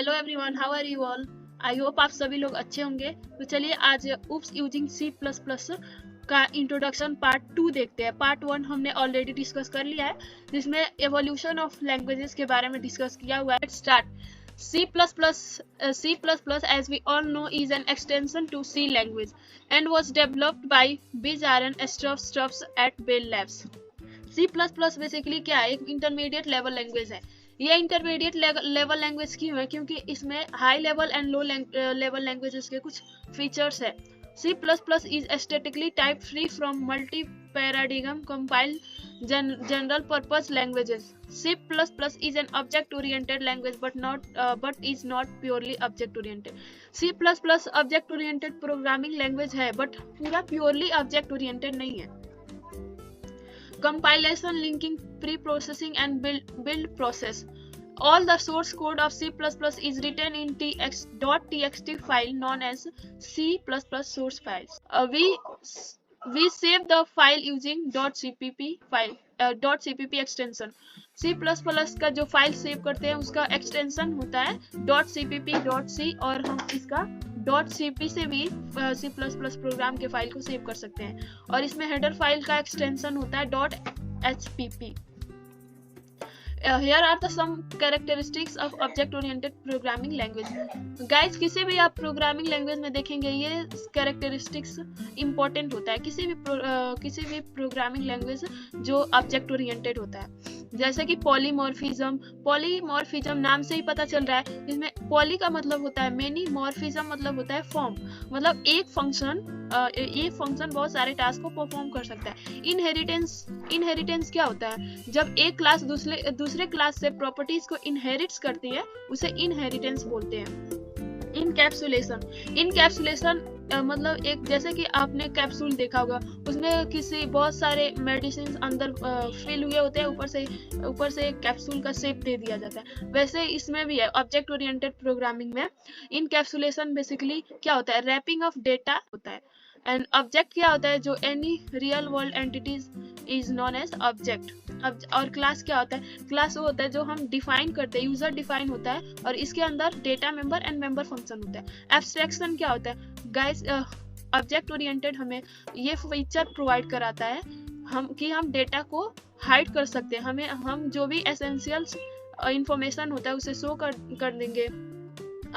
Hello everyone, how are you all? I hope आप सभी लोग अच्छे होंगे। तो चलिए आज उप्स यूजिंग C++ का इंट्रोडक्शन पार्ट 2 देखते हैं। पार्ट 1 हमने ऑलरेडी डिस्कस कर लिया है, जिसमें एवोल्यूशन ऑफ लैंग्वेजेस के बारे में डिस्कस किया हुआ है। Let's start. C++, as we all know, is an extension to C language and was developed by Biz-Aaron Stubbs at Bell Labs. C++ basically क्या है? एक इंटरमीडिएट लेवल लैंग्वेज है। ये इंटरमीडिएट लेवल लैंग्वेज क्यों है? क्योंकि इसमें high level and low level languages के कुछ फीचर्स है। C++ is aesthetically type free from multi-paradigm compile general purpose languages. C++ is an object-oriented language but is not purely object-oriented. C++ object-oriented programming language है, but पूरा purely object-oriented नहीं है। Compilation, linking, pre-processing and build process. All the source code of C++ is written in .txt file known as C++ source files. We save the file using .cpp extension. C++ का जो file save करते हैं उसका extension होता है .cpp.c और हम इसका .cp से भी C++ प्रोग्राम के फाइल को सेव कर सकते हैं। और इसमें हेडर फाइल का एक्सटेंशन होता है .hpp. Here are the some characteristics of object-oriented programming language. Guys, किसी भी आप प्रोग्रामिंग लैंग्वेज में देखेंगे ये कैरेक्टरिस्टिक्स इम्पोर्टेंट होता है। किसी भी प्रोग्रामिंग लैंग्वेज जो ऑब्जेक्ट ओरिएंटेड होता है, जैसे कि पॉलीमॉर्फिज्म नाम से ही पता चल रहा है। इसमें पॉली का मतलब होता है मेनी, मॉर्फिज्म मतलब होता है फॉर्म, मतलब एक फंक्शन बहुत सारे टास्क को परफॉर्म कर सकता है। इनहेरिटेंस क्या होता है? जब एक क्लास दूसरे क्लास से प्रॉपर्टीज को इनहेरिट्स करती है उसे इनहेरिटेंस बोलते हैं। इनकैप्सुलेशन मतलब एक, जैसे कि आपने कैप्सूल देखा होगा, उसमें बहुत सारे मेडिसिन अंदर फिल हुए होते हैं, ऊपर से कैप्सूल का शेप दे दिया जाता है। वैसे इसमें भी है ऑब्जेक्ट ओरिएंटेड प्रोग्रामिंग में। इनकैप्सुलेशन बेसिकली क्या होता है? रैपिंग ऑफ डेटा होता है। एंड ऑब्जेक्ट क्या होता है? जो any real world entities is known as object. और क्लास क्या होता है? क्लास वो होता है जो हम डिफाइन करते हैं, यूजर डिफाइन होता है और इसके अंदर data member and member function होता है। एब्स्ट्रैक्शन क्या होता है? गाइस, ऑब्जेक्ट ओरिएंटेड हमें ये फीचर प्रोवाइड कराता है कि हम डेटा को हाइड कर सकते हैं। हम जो भी एसेंशियल्स इंफॉर्मेशन होता है उसे शो कर देंगे,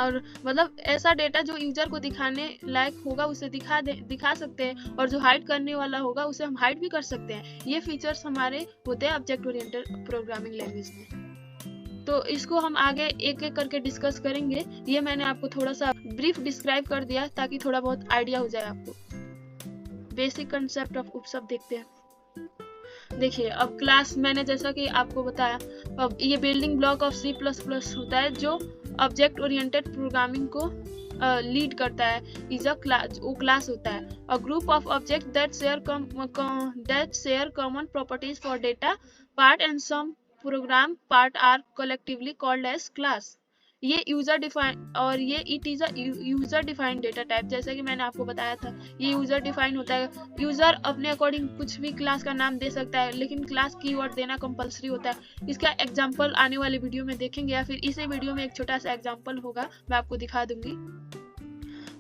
और मतलब ऐसा डेटा जो यूजर को दिखाने लायक होगा उसे दिखा सकते हैं, और जो हाइड करने वाला होगा उसे हम हाइड भी कर सकते हैं। ये फीचर्स हमारे होते हैं ऑब्जेक्ट ओरिएंटेड प्रोग्रामिंग लैंग्वेज में। तो इसको हम आगे एक एक करके डिस्कस करेंगे। ये मैंने आपको थोड़ा सा ब्रीफ डिस्क्राइब कर दिया ताकि थोड़ा बहुत आइडिया हो जाए आपको। बेसिक कंसेप्ट ऑफ उप्स अब देखते हैं। देखिए, अब क्लास मैंने जैसा कि आपको बताया, अब ये बिल्डिंग ब्लॉक ऑफ C++ होता है जो ऑब्जेक्ट ओरिएंटेड प्रोग्रामिंग को लीड करता है। इज अ क्लास, वो क्लास होता है a group of object that share common properties for data part and some program part are collectively called as class. ये यूजर डिफाइन और ये it is a user defined data type. जैसे कि मैंने आपको बताया था, ये यूजर डिफाइन होता है। यूजर अपने अकॉर्डिंग कुछ भी क्लास का नाम दे सकता है, लेकिन क्लास कीवर्ड देना कंपलसरी होता है। इसका एग्जांपल आने वाली वीडियो में देखेंगे, या फिर इसी वीडियो में एक छोटा सा एग्जांपल होगा, मैं आपको दिखा दूंगी।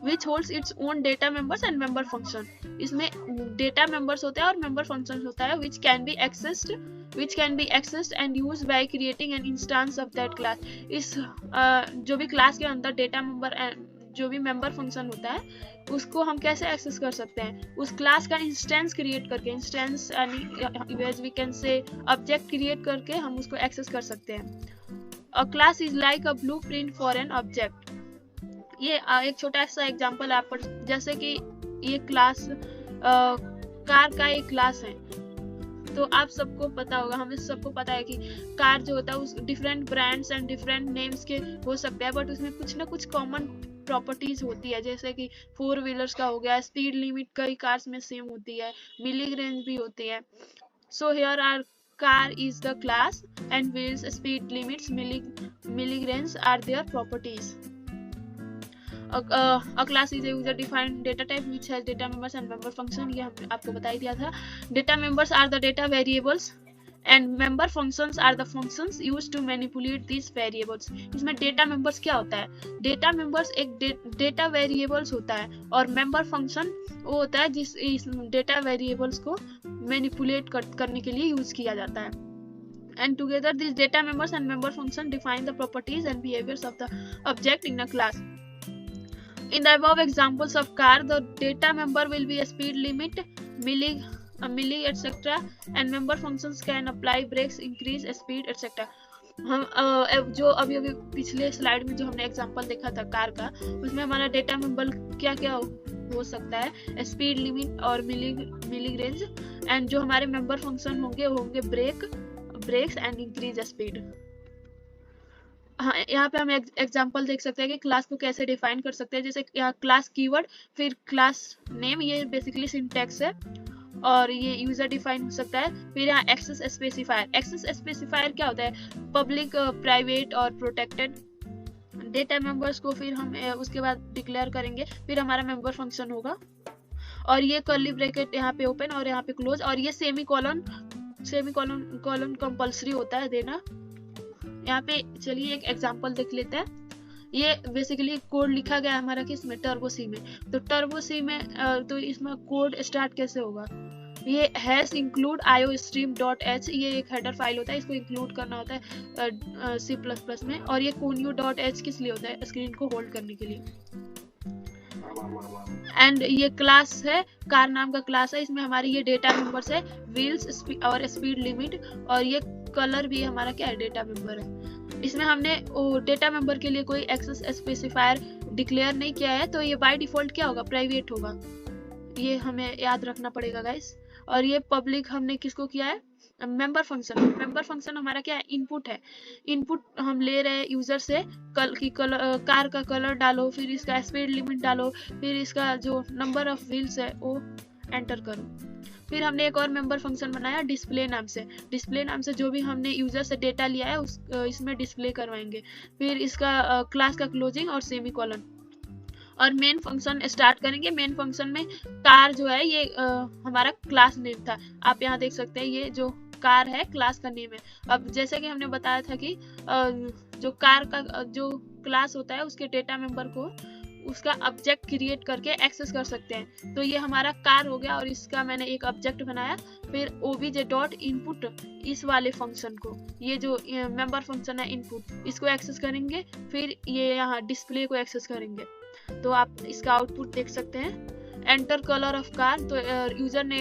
which holds its own data members and member function. इसमें डेटा मेंबर्स होते हैं और मेंबर फंक्शन होता है which can be accessed and used by creating an instance of that class. इस जो भी क्लास के अंदर डेटा मेंबर जो भी मेंबर फंक्शन होता है उसको हम कैसे एक्सेस कर सकते हैं? उस क्लास का इंस्टेंस क्रिएट करके, इंस्टेंस यानी we can say object create करके हम उसको एक्सेस कर सकते हैं। A class is like a blueprint for an object. ये एक छोटा सा एग्जांपल आप जैसे कि ये क्लास कार का एक क्लास है, तो आप सबको पता होगा, हमें सबको पता है कि कार जो होता है उस different brands and different names के हो सकते हैं, बट उसमें कुछ ना कुछ कॉमन प्रॉपर्टीज होती है। जैसे कि 4 व्हीलर्स का हो गया, स्पीड लिमिट कई कार्स में सेम होती है, मिली रेंज भी होती है। So here are car is the class and wheels, speed limits, mileage range are their properties. A class is a user defined data type which has data members and member function. ये आपको बता ही दिया था। Data members are the data variables and member functions are the functions used to manipulate these variables. इसमें data members क्या होता है, data members एक डेटा वेरिएबल्स होता है और मेंबर फंक्शन वो होता है जिस इस डेटा वेरिएबल्स को मैनिपुलेट करने के लिए यूज किया जाता है। And together these data members and member function define the properties and behaviors of the object in a class. In the above examples of car, the data member will be a speed limit, milli etc. and member functions can apply brakes, increase speed etc. हम जो अभी अभी पिछले slide में जो हमने example देखा था कार का, उसमें हमारा डेटा मेंबर क्या क्या हो सकता है, स्पीड लिमिट और मिली रेंज, एंड जो हमारे मेंबर फंक्शन होंगे ब्रेक्स एंड इंक्रीज स्पीड। हाँ, यहाँ पे हम एग्जांपल देख सकते हैं कि क्लास को कैसे डिफाइन कर सकते हैं। जैसे यहाँ क्लास कीवर्ड, फिर क्लास नेम, ये बेसिकली सिंटैक्स है और ये यूजर डिफाइन हो सकता है। फिर यहाँ एक्सेस स्पेसिफायर, एक्सेस स्पेसिफायर क्या होता है, पब्लिक, प्राइवेट और प्रोटेक्टेड डेटा मेंबर्स को फिर हम उसके बाद डिक्लेयर करेंगे। फिर हमारा मेंबर फंक्शन होगा और ये कर्ली ब्रैकेट यहाँ पे ओपन और यहाँ पे क्लोज, और ये सेमी कॉलन कंपल्सरी होता है देना। यहाँ पे चलिए एक एग्जांपल देख लेते हैं। ये बेसिकली कोड लिखा गया है हमारा किसमें, टर्बो सी में। तो टर्बो सी में तो इसमें कोड स्टार्ट कैसे होगा, ये हैश इंक्लूड iostream.h, ये एक हेडर फाइल होता है, इसको इंक्लूड करना होता है C++ में। और ये conio.h किस लिए होता है, स्क्रीन को होल्ड करने के लिए। एंड ये क्लास है, कार नाम का क्लास है, इसमें हमारी ये डेटा मेंबर्स है, व्हील्स और स्पीड लिमिट, और ये कलर भी हमारा क्या है, डेटा मेंबर है। इसमें हमने डेटा मेंबर के लिए कोई एक्सेस स्पेसिफायर डिक्लेयर नहीं किया है, तो ये बाय डिफॉल्ट क्या होगा, प्राइवेट होगा, ये हमें याद रखना पड़ेगा गाइस। और ये पब्लिक हमने किसको किया है, मेंबर फंक्शन। मेंबर फंक्शन हमारा क्या है, इनपुट है। इनपुट हम ले रहे हैं यूजर से, कार का कलर डालो, फिर इसका स्पीड लिमिट डालो, फिर इसका जो नंबर ऑफ व्हील्स है वो एंटर करो। फिर हमने एक और मेंबर फंक्शन बनाया डिस्प्ले नाम से। डिस्प्ले नाम से जो भी हमने यूजर से डेटा लिया है इसमें डिस्प्ले करवाएंगे। फिर इसका क्लास का क्लोजिंग और सेमी कॉलन, और मेन फंक्शन स्टार्ट करेंगे। मेन फंक्शन में कार जो है ये हमारा क्लास नेम था, आप यहाँ देख सकते हैं, ये जो कार है क्लास का नेम है। अब जैसे कि हमने बताया था कि जो कार का जो क्लास होता है उसके डेटा मेंबर को उसका ऑब्जेक्ट क्रिएट करके एक्सेस कर सकते हैं। तो ये हमारा कार हो गया और इसका मैंने एक ऑब्जेक्ट बनाया। फिर obj.input इस वाले फंक्शन को, ये जो मेंबर फंक्शन है इनपुट, इसको एक्सेस करेंगे। फिर ये यहाँ डिस्प्ले को एक्सेस करेंगे, तो आप इसका आउटपुट देख सकते हैं। एंटर कलर ऑफ कार, तो यूजर ने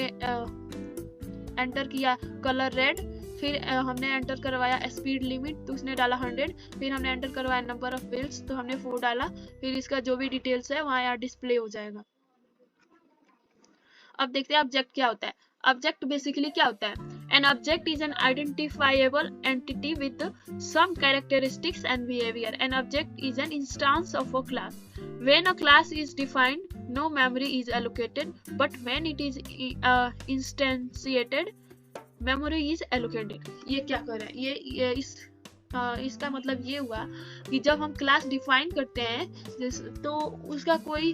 एंटर किया कलर रेड। फिर हमने एंटर करवाया स्पीड लिमिट, तो उसने डाला 100। फिर हमने एंटर करवाया नंबर ऑफ व्हील्स, तो हमने 4 डाला। फिर इसका जो भी डिटेल्स है वहाँ यहाँ डिस्प्ले हो जाएगा। अब देखते हैं ऑब्जेक्ट क्या होता है। ऑब्जेक्ट बेसिकली क्या होता है, an object is an identifiable entity with some characteristics and behaviour. An object is an instance of a class. When a class is defined, no memory is allocated, but when it is instantiated, memory is allocated. ये क्या कर रहा है, ये इसका मतलब ये हुआ कि जब हम क्लास डिफाइन करते हैं तो उसका कोई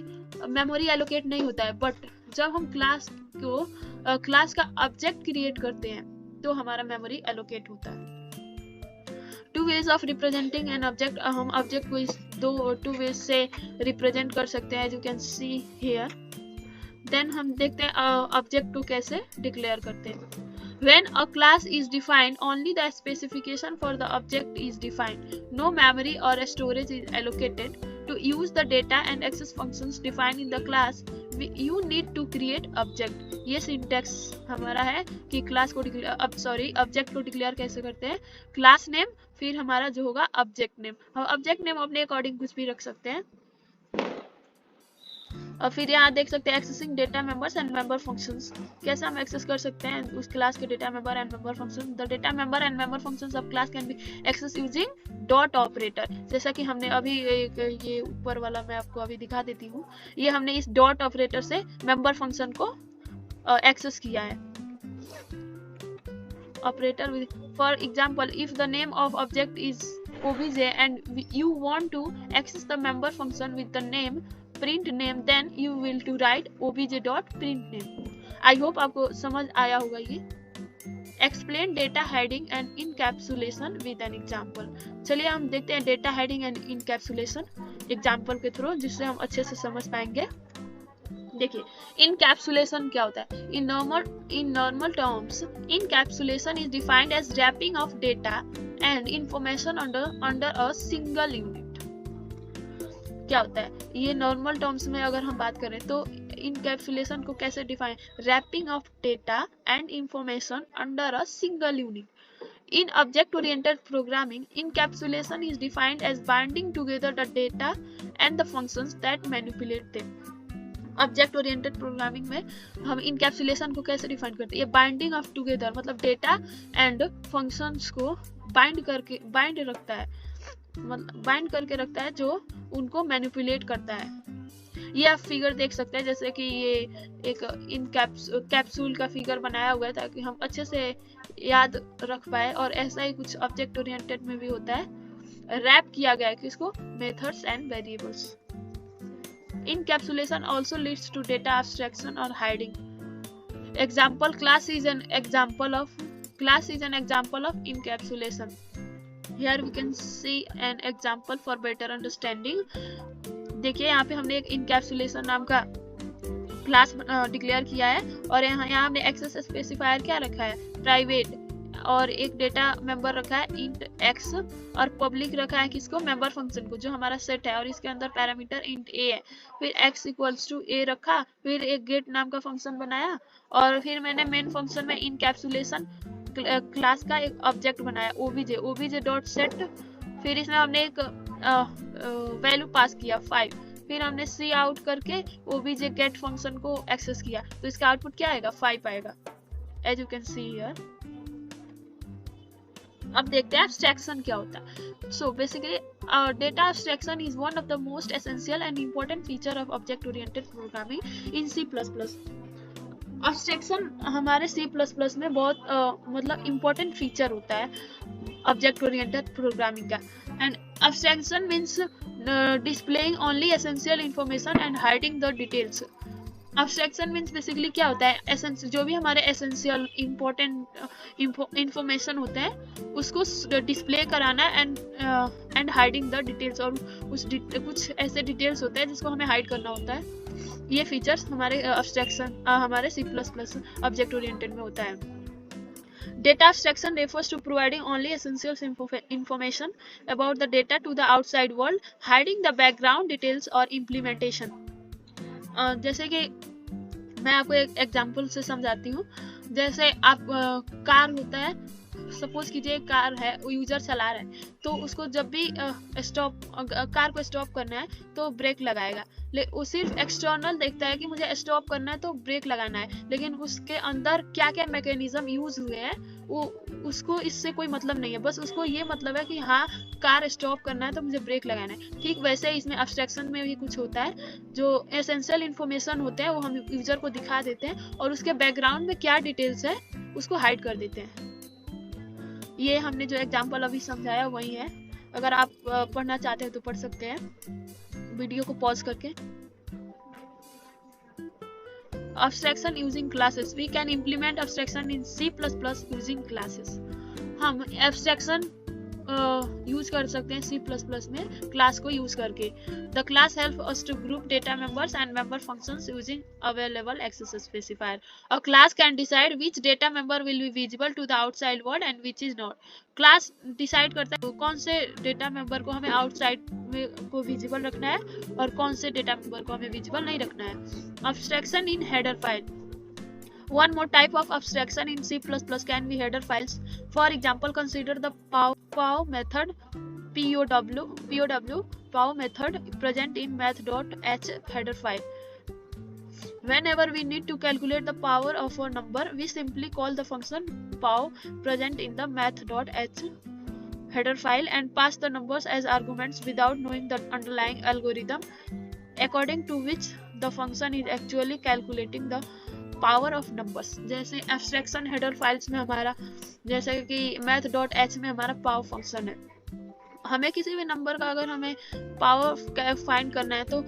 मेमोरी एलोकेट नहीं होता है, बट जब हम क्लास का ऑब्जेक्ट क्रिएट करते हैं तो हमारा मेमोरी एलोकेट होता है। Two ways of representing an object, हम ऑब्जेक्ट को इस टू वेज से रिप्रेजेंट कर सकते हैं, as you can see here. Then हम देखते हैं ऑब्जेक्ट को कैसे डिक्लेयर करते हैं। When a class is defined, only the specification for the object is defined. No memory or storage is allocated. To use the data and access functions defined in the class, you need to create object. ये syntax हमारा है कि class को object को declare कैसे करते हैं। Class name, फिर हमारा जो होगा ऑब्जेक्ट नेम। हम ऑब्जेक्ट नेम अपने अकॉर्डिंग कुछ भी रख सकते हैं। और फिर यहाँ देख सकते हैं accessing data members and member functions, कैसे हम एक्सेस कर सकते हैं उस क्लास के data member and member function. The data member and member functions of class can be access using dot operator. जैसा कि हमने अभी ये ऊपर वाला मैं आपको अभी दिखा देती हूँ, ये हमने इस डॉट ऑपरेटर से मेंबर फंक्शन को एक्सेस किया है। Operator, for example, if the name of object is obj and you want to access the member function with the name print name, then you will to write obj.print name. I hope आपको समझ आया होगा ये। Explain data heading and encapsulation with an example. चलिए हम देखते हैं data heading and encapsulation example के थ्रू, जिससे हम अच्छे से समझ पाएंगे। देखिए इनकैप्सुलेशन क्या होता है। In normal terms encapsulation is defined as wrapping of data and information under a single unit. क्या होता है ये नॉर्मल टर्म्स में अगर हम बात करें तो इनकैप्सुलेशन को कैसे define, wrapping of data and information under a single unit. In object-oriented programming, encapsulation is defined as binding together the data and the functions that manipulate them. Object oriented programming में हम encapsulation को कैसे define करते हैं, ये binding of together मतलब data and functions को bind करके करके रखता है जो उनको मैनिपुलेट करता है। ये आप फिगर देख सकते हैं, जैसे कि ये एक कैप्सूल का फिगर बनाया हुआ है ताकि हम अच्छे से याद रख पाए, और ऐसा ही कुछ ऑब्जेक्ट ओरिएंटेड में भी होता है, रैप किया गया है किसको, methods and variables. Encapsulation also leads to data abstraction or hiding. Example class is an example of encapsulation. Here we can see an example for better understanding. देखिए यहाँ पे हमने एक encapsulation नाम का क्लास डिक्लेयर किया है, और यहाँ हमने एक्सेस स्पेसिफायर क्या रखा है, प्राइवेट, और एक डेटा मेंबर रखा है इंट x, और पब्लिक रखा है किसको, मेंबर फंक्शन को जो हमारा सेट है, और इसके अंदर पैरामीटर इंट a है। फिर x इक्वल्स टू a रखा, फिर एक गेट नाम का फंक्शन बनाया, और फिर मैंने मेन फंक्शन में इनकैप्सुलेशन क्लास का एक ऑब्जेक्ट बनाया obj डॉट सेट। फिर इसमें हमने एक वैल्यू पास किया 5, फिर हमने सी आउट करके obj गेट फंक्शन को एक्सेस किया, तो इसका आउटपुट क्या आएगा, 5 आएगा, as you can see here. अब देखते हैं एब्स्ट्रैक्शन क्या होता है। So basically data abstraction is one of the most essential and important feature of object oriented programming in C++। Abstraction हमारे C++ में बहुत मतलब इम्पोर्टेंट फीचर होता है ऑब्जेक्ट ओरिएंटेड प्रोग्रामिंग का। And abstraction means displaying only essential information and hiding the details. Abstraction means basically क्या होता है, जो भी हमारे एसेंशियल इंपॉर्टेंट इंफॉर्मेशन होते हैं उसको डिस्प्ले कराना एंड हाइडिंग द डिटेल्स, और कुछ ऐसे डिटेल्स होते हैं जिसको हमें हाइड करना होता है। ये फीचर्स हमारे एब्स्ट्रैक्शन हमारे C++ ऑब्जेक्ट ओरिएंटेड में होता है। Data abstraction refers to providing only essential information about the data to the outside world, hiding the background details or implementation. जैसे कि मैं आपको एक एग्जांपल से समझाती हूँ। जैसे आप कार होता है, सपोज कीजिए कार है, यूजर चला रहा है, तो उसको जब भी कार को स्टॉप करना है तो ब्रेक लगाएगा, वो सिर्फ एक्सटर्नल देखता है कि मुझे स्टॉप करना है तो ब्रेक लगाना है, लेकिन उसके अंदर क्या क्या मैकेनिज्म यूज हुए हैं वो उसको इससे कोई मतलब नहीं है, बस उसको ये मतलब है कि हाँ कार स्टॉप करना है तो मुझे ब्रेक लगाना है। ठीक वैसे इसमें एब्स्ट्रैक्शन में भी कुछ होता है, जो एसेंशियल इन्फॉर्मेशन होते हैं वो हम यूजर को दिखा देते हैं, और उसके बैकग्राउंड में क्या डिटेल्स है उसको हाइड कर देते हैं। ये हमने जो एग्जाम्पल अभी समझाया वही है। अगर आप पढ़ना चाहते हैं तो पढ़ सकते हैं वीडियो को पॉज करके। Abstraction using classes. We can implement abstraction in C++ using classes. हम abstraction यूज कर सकते हैं C++ में क्लास को यूज करके। The class helps us to group data members and member functions using available access specifier. A class can decide which data member will be visible to the outside world and which is not. Class decide करता है कौन से data member को हमें outside में को visible रखना है और कौन से डेटा मेंबर को हमें विजिबल नहीं रखना है। Abstraction in header file. One more type of abstraction in C++ can be header files. For example, consider the POW method POW method present in math.h header file. Whenever we need to calculate the power of a number, we simply call the function POW present in the math.h header file and pass the numbers as arguments without knowing the underlying algorithm according to which the function is actually calculating the power of numbers. जैसे abstraction header files में हमारा जैसे कि math.h में हमारा पाव function है, हमें किसी भी नंबर का अगर हमें पावर फाइंड करना है तो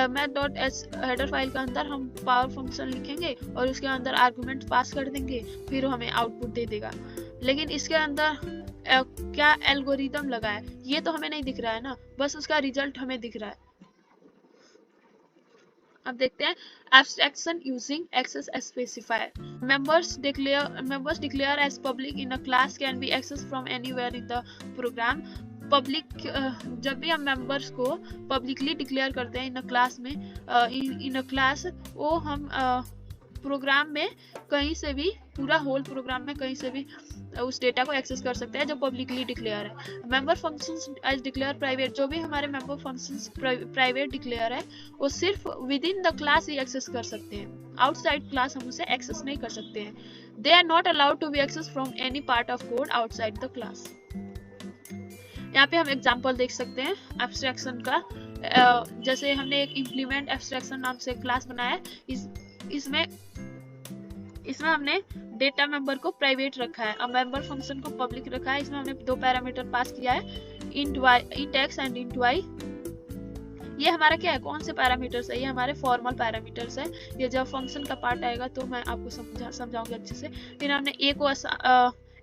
math dot H header file के अंदर हम पावर फंक्शन लिखेंगे और उसके अंदर आर्गुमेंट पास कर देंगे, फिर हमें आउटपुट दे देगा। लेकिन इसके अंदर क्या एल्गोरिदम लगा है ये तो हमें नहीं दिख रहा है ना, बस उसका रिजल्ट हमें दिख रहा है। अब देखते हैं abstraction using access specifier. Members declare as public in a class can be accessed from anywhere in the program. Public जब भी हम मेंबर्स को पब्लिकली डिक्लेयर करते हैं इन अ क्लास में, इन अ क्लास, वो हम प्रोग्राम में कहीं से भी, पूरा होल प्रोग्राम में कहीं से भी उस डेटा को एक्सेस कर सकते हैं जो पब्लिकली डिक्लेयर है। Member functions as declare private, जो भी हमारे मेंबर फंक्शंस प्राइवेट डिक्लेयर है वो सिर्फ विद इन द क्लास ही एक्सेस कर सकते हैं, आउटसाइड क्लास हम उसे एक्सेस नहीं कर सकते हैं। They are not allowed to be access from any part of code outside the class. यहाँ पे हम एग्जांपल देख सकते हैं एब्स्ट्रैक्शन का। जैसे हमने एक इम्प्लीमेंट एब्स्ट्रैक्शन नाम से क्लास बनाया है, इसमें हमने डेटा मेंबर को प्राइवेट रखा है और मेंबर फंक्शन को पब्लिक रखा है। इसमें हमने दो पैरामीटर पास किया है, int x and int y। ये हमारा क्या है, कौन से पैरामीटर्स है, ये हमारे फॉर्मल पैरामीटर्स है। ये जब फंक्शन का पार्ट आएगा तो मैं आपको समझाऊंगी अच्छे से। फिर हमने a को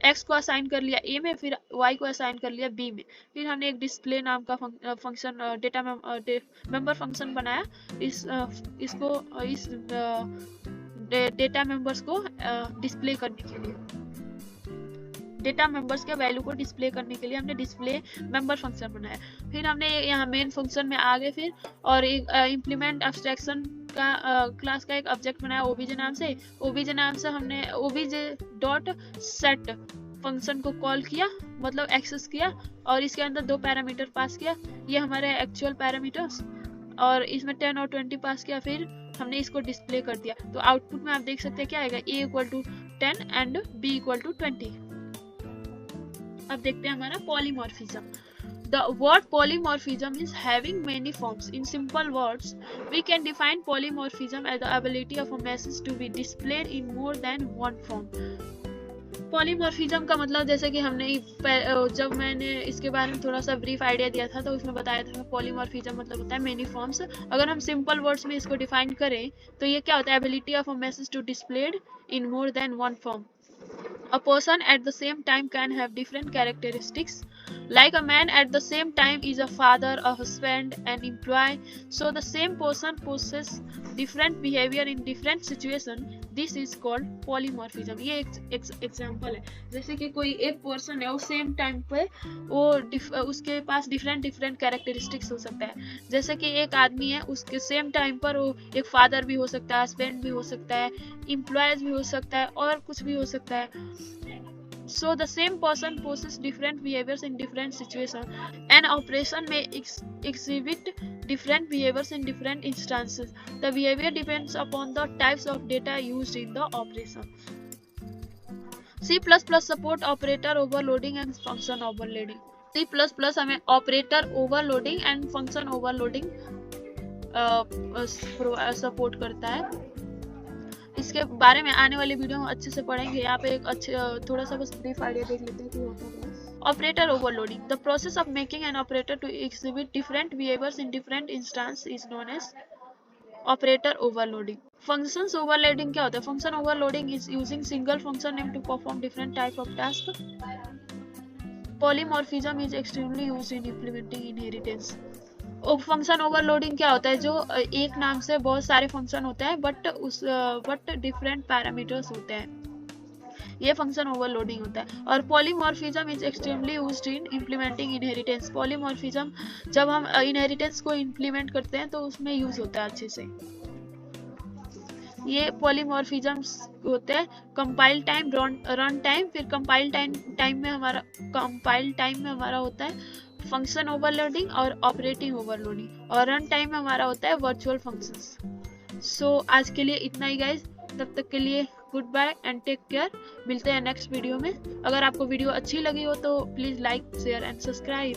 x को असाइन कर लिया a में, फिर y को असाइन कर लिया b में। फिर हमने एक डिस्प्ले नाम का फंक्शन डेटा मेंबर फंक्शन बनाया, इस डेटा मेंबर्स को डिस्प्ले करने के लिए, डेटा मेंबर्स के वैल्यू को डिस्प्ले करने के लिए हमने डिस्प्ले मेंबर फंक्शन बनाया। फिर हमने यहाँ मेन फंक्शन में आ गए फिर, और एक इम्प्लीमेंट एब्स्ट्रैक्शन का क्लास का एक ऑब्जेक्ट बनाया ओबीजे नाम से। ओबीजे नाम से हमने ओबीजे डॉट सेट फंक्शन को कॉल किया, मतलब एक्सेस किया, और इसके अंदर दो पैरामीटर पास किया, ये हमारे एक्चुअल पैरामीटर्स, और इसमें 10 और 20 पास किया। फिर हमने इसको डिस्प्ले कर दिया, तो आउटपुट में आप देख सकते हैं क्या आएगा, a equal to 10 and b equal to 20। अब देखते हैं हमारा polymorphism. The word polymorphism is having many forms. In simple words, we can define polymorphism as the ability of a message to be displayed in more than one form. Polymorphism का मतलब, जैसे कि हमने जब मैंने इसके बारे में थोड़ा सा ब्रीफ आइडिया दिया था तो उसमें बताया था पॉलीमॉर्फिज्म मतलब होता है मेनी फॉर्म्स। अगर हम सिंपल वर्ड्स में इसको डिफाइन करें तो ये क्या होता है, ability of a message to displayed in more than one form. A person at the same time can have different characteristics. Like a man at the same time is a father, a husband, an employee. So the same person possesses different behavior in different situation. This is called polymorphism. ये एक example है, जैसे कि कोई एक person है वो same time पे वो उसके पास डिफरेंट कैरेक्टरिस्टिक्स हो सकता है। जैसे कि एक आदमी है, उसके सेम टाइम पर वो एक फादर भी हो सकता है, हस्बैंड भी हो सकता है, एम्प्लॉयज भी हो सकता है, और कुछ भी हो सकता है। So the same person possesses different behaviors in different situations. An operation may exhibit different behaviors in different instances. The behavior depends upon the types of data used in the operation. C++ support operator overloading and function overloading. C++ हमें operator overloading and function overloading support करता है। इसके बारे में आने वाली video में अच्छे से पढ़ेंगे। यहाँ पे एक थोड़ा सा बस ब्रीफ आइडिया देख लेते हैं कि होता क्या है। Operator overloading, the process of making an operator to exhibit different behaviours in different instance is known as operator overloading. Functions overloading क्या होता है, function overloading is using single function name to perform different type of task. Polymorphism is extremely used in implementing inheritance. Function overloading क्या होता है, जो एक नाम से बहुत सारे फंक्शन होते हैं बट डिफरेंट पैरामीटर्स होते हैं, ये फंक्शन ओवरलोडिंग होता है। और polymorphism is extremely used in implementing inheritance. Polymorphism जब हम इनहेरिटेंस को इंप्लीमेंट करते हैं तो उसमें यूज होता है अच्छे से। ये पॉलीमॉर्फिज्म्स होते हैं कंपाइल टाइम, रन टाइम, फिर कंपाइल टाइम में हमारा होता है फंक्शन ओवरलोडिंग और ऑपरेटिंग ओवरलोडिंग, और रन टाइम में हमारा होता है वर्चुअल फंक्शंस। सो आज के लिए इतना ही गाइज, तब तक के लिए good bye and take care. मिलते हैं नेक्स्ट वीडियो में। अगर आपको वीडियो अच्छी लगी हो तो please like, share and subscribe.